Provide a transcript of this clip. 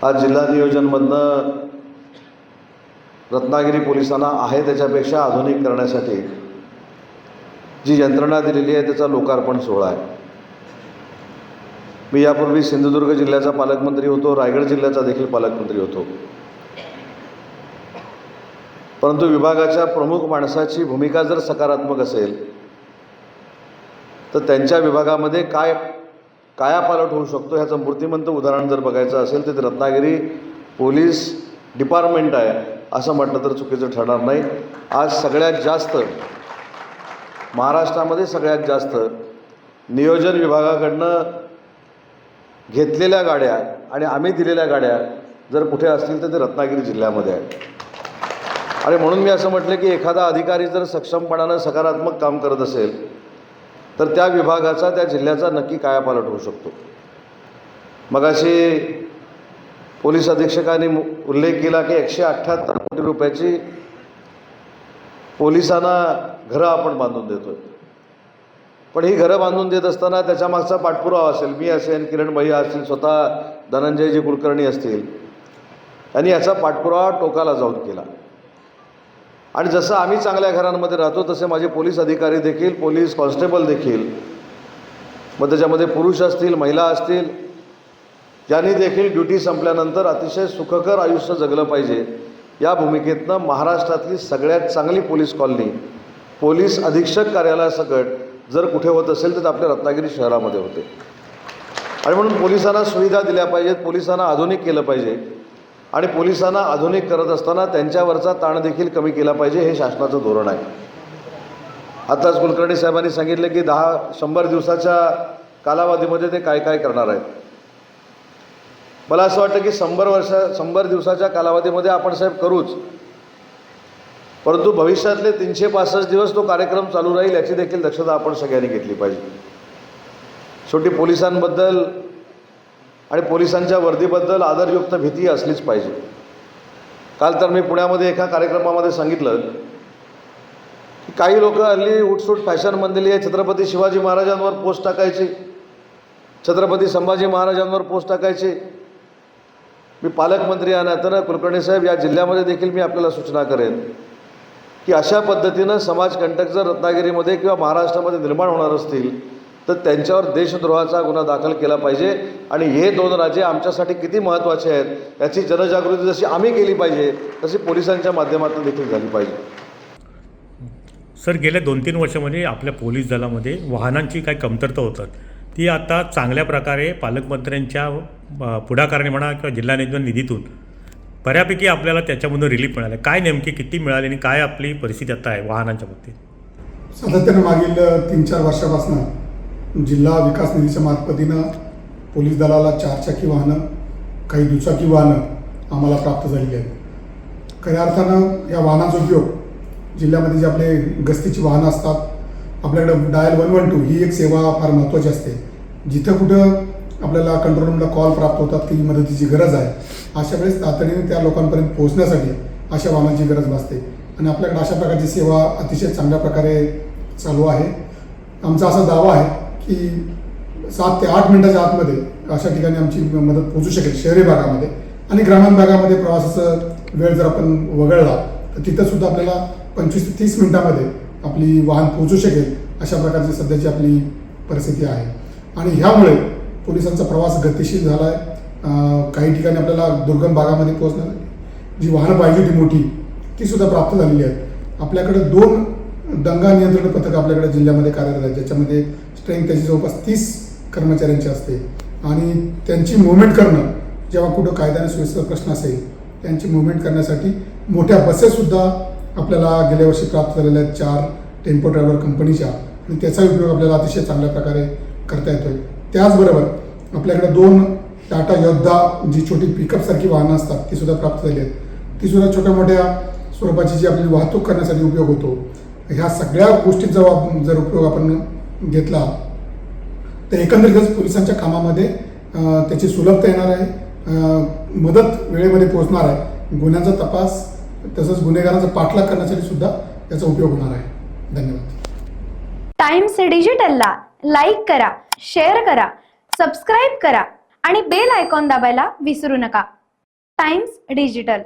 आज जिल्हा नियोजनमधनं रत्नागिरी पोलिसांना आहे त्याच्यापेक्षा आधुनिक करण्यासाठी जी यंत्रणा दिलेली आहे त्याचा लोकार्पण सोहळा आहे। मी यापूर्वी सिंधुदुर्ग जिल्ह्याचा पालकमंत्री होतो, रायगड जिल्ह्याचा देखील पालकमंत्री होतो, परंतु विभागाच्या प्रमुख माणसाची भूमिका जर सकारात्मक असेल तर त्यांच्या विभागामध्ये काय कायापालट होऊ शकतो ह्याचं मूर्तिमंत उदाहरण जर बघायचं असेल तर रत्नागिरी पोलीस डिपार्टमेंट आहे असं म्हटलं तर चुकीचं ठरणार नाही। आज सगळ्यात जास्त महाराष्ट्रामध्ये सगळ्यात जास्त नियोजन विभागाकडनं घेतलेल्या गाड्या आणि आम्ही दिलेल्या गाड्या जर कुठे असतील तर ते रत्नागिरी जिल्ह्यामध्ये आहे। आणि म्हणून मी असं म्हटलं की एखादा अधिकारी जर सक्षमपणानं सकारात्मक काम करत असेल तर त्या विभागाचा त्या जिल्ह्याचा नक्की कायापालट होऊ शकतो। मगाशी पोलीस अधीक्षकांनी उल्लेख केला की 178 कोटी रुपयाची पोलिसांना घरं आपण बांधून देतोय, पण ही घरं बांधून देत असताना त्याच्यामागचा पाठपुरावा असेल, मी असेल, किरण भैया असतील, स्वतः धनंजयजी कुलकर्णी असतील, यांनी याचा पाठपुरावा टोकाला जाऊन केला। आणि जसं आम्ही चांगल्या घरांमध्ये राहतो तसे माझे पोलीस अधिकारी देखील, पोलीस कॉन्स्टेबल देखील, मग त्याच्यामध्ये पुरुष असतील, महिला असतील, ज्यांनी देखील ड्युटी संपल्यानंतर अतिशय सुखकर आयुष्य जगलं पाहिजे या भूमिकेतनं महाराष्ट्रातली सगळ्यात चांगली पोलीस कॉलनी पोलीस अधीक्षक कार्यालयासकट जर कुठे होत असेल तर आपल्या रत्नागिरी शहरामध्ये होते। आणि म्हणून पोलिसांना सुविधा दिल्या पाहिजेत, पोलिसांना आधुनिक केलं पाहिजे आणि पोलिसांना आधुनिक करत असताना त्यांच्यावरचा ताण देखील कमी केला पाहिजे, हे शासनाचं धोरण आहे। आताच कुलकर्णी साहेबांनी सांगितलं की 100 दिवसाच्या कालावधीमध्ये ते काय काय करणार आहेत। मला असं वाटतं की 100 दिवसाच्या कालावधीमध्ये आपण साहेब करूच, परंतु भविष्यातले 365 दिवस तो कार्यक्रम चालू राहील याची देखील दक्षता आपण सगळ्यांनी घेतली पाहिजे। शेवटी पोलिसांबद्दल आणि पोलिसांच्या वर्दीबद्दल आदरयुक्त भीती असलीच पाहिजे। काल तर मी पुण्यामध्ये एका कार्यक्रमामध्ये सांगितलं की काही लोक हल्ली उठसूट फॅशन बनलेली आहे, छत्रपती शिवाजी महाराजांवर पोस्ट टाकायची, छत्रपती संभाजी महाराजांवर पोस्ट टाकायची। मी पालकमंत्री या नात्यानं कुलकर्णी साहेब या जिल्ह्यामध्ये देखील मी आपल्याला सूचना करेन की अशा पद्धतीनं समाजकंटक जर रत्नागिरीमध्ये किंवा महाराष्ट्रामध्ये निर्माण होणार असतील तर त्यांच्यावर देशद्रोहाचा गुन्हा दाखल केला पाहिजे। आणि हे 2 राज्ये आमच्यासाठी किती महत्त्वाचे आहेत याची जनजागृती जशी आम्ही केली पाहिजे तशी पोलिसांच्या माध्यमातून देखील झाली पाहिजे। सर, गेल्या 2-3 वर्षामध्ये आपल्या पोलीस दलामध्ये वाहनांची काही कमतरता होतात, ती आता चांगल्या प्रकारे पालकमंत्र्यांच्या पुढाकाराने म्हणा किंवा जिल्हा निधीतून बऱ्यापैकी आपल्याला त्याच्यामधून रिलीफ मिळालं। काय नेमकी किती मिळाली आणि काय आपली परिस्थिती आता आहे वाहनांच्या बाबतीत? सातत्यानं मागील 3-4 वर्षापासून जिल्हा विकास निधीच्या मार्फतीनं पोलीस दलाला 4 चाकी वाहनं, काही दुचाकी वाहनं आम्हाला प्राप्त झालेली आहेत। खऱ्या अर्थानं या वाहनाचा उपयोग जिल्ह्यामध्ये जे आपले गस्तीची वाहनं असतात, आपल्याकडे डायल 112 ही एक सेवा फार महत्त्वाची असते। जिथं कुठं आपल्याला कंट्रोल रूमला कॉल प्राप्त होतात की मदतीची गरज आहे, अशा वेळेस तातडीने त्या लोकांपर्यंत पोहोचण्यासाठी अशा वाहनांची गरज भासते आणि आपल्याकडे अशा प्रकारची सेवा अतिशय चांगल्या प्रकारे चालू आहे। आमचा असा दावा आहे की 7 ते 8 मिनिटाच्या आतमध्ये अशा ठिकाणी आमची मदत पोहोचू शकेल शहरी भागामध्ये। आणि ग्रामीण भागामध्ये प्रवासाचा वेळ जर आपण वगळला तर तिथंसुद्धा आपल्याला 25 ते 30 मिनिटामध्ये आपली वाहन पोहोचू शकेल, अशा प्रकारची सध्याची आपली परिस्थिती आहे। आणि ह्यामुळे पोलिसांचा प्रवास गतिशील झाला आहे। काही ठिकाणी आपल्याला दुर्गम भागामध्ये पोहोचण्यासाठी जी वाहनं पाहिजे होती मोठी तीसुद्धा प्राप्त झालेली आहेत। आपल्याकडे 2 दंगा नियंत्रण पथक आपल्याकडे जिल्ह्यामध्ये कार्यरत आहेत, ज्याच्यामध्ये स्ट्रेंथ त्याची जवळपास 30 कर्मचाऱ्यांची असते आणि त्यांची मुवमेंट करणं, जेव्हा कुठं कायदा आणि सुव्यवस्थेचा प्रश्न असेल त्यांची मुवमेंट करण्यासाठी मोठ्या बसेससुद्धा आपल्याला गेल्या वर्षी प्राप्त झालेल्या आहेत 4 टेम्पो ड्रायव्हर कंपनीच्या, आणि त्याचा उपयोग आपल्याला अतिशय चांगल्या प्रकारे करता येतोय। त्याचबरोबर आपल्याकडे 2 टाटा योद्धा जी छोटी पिकअपसारखी वाहनं असतात तीसुद्धा प्राप्त झाली आहेत। तीसुद्धा छोट्या मोठ्या स्वरूपाची जी आपली वाहतूक करण्यासाठी उपयोग होतो। ह्या सगळ्या गोष्टींचा जर उपयोग आपण घेतला तर एकंदरीतच पोलिसांच्या कामामध्ये त्याची सुलभता येणार आहे, मदत वेळेमध्ये पोहोचणार आहे, गुन्ह्यांचा तपास तसंच गुन्हेगारांचा पाठलाग करण्यासाठी सुद्धा याचा उपयोग होणार आहे। धन्यवाद। टाइम्स डिजिटलला लाईक करा, शेअर करा, सबस्क्राईब करा आणि बेल आयकॉन दाबायला विसरू नका। Times digital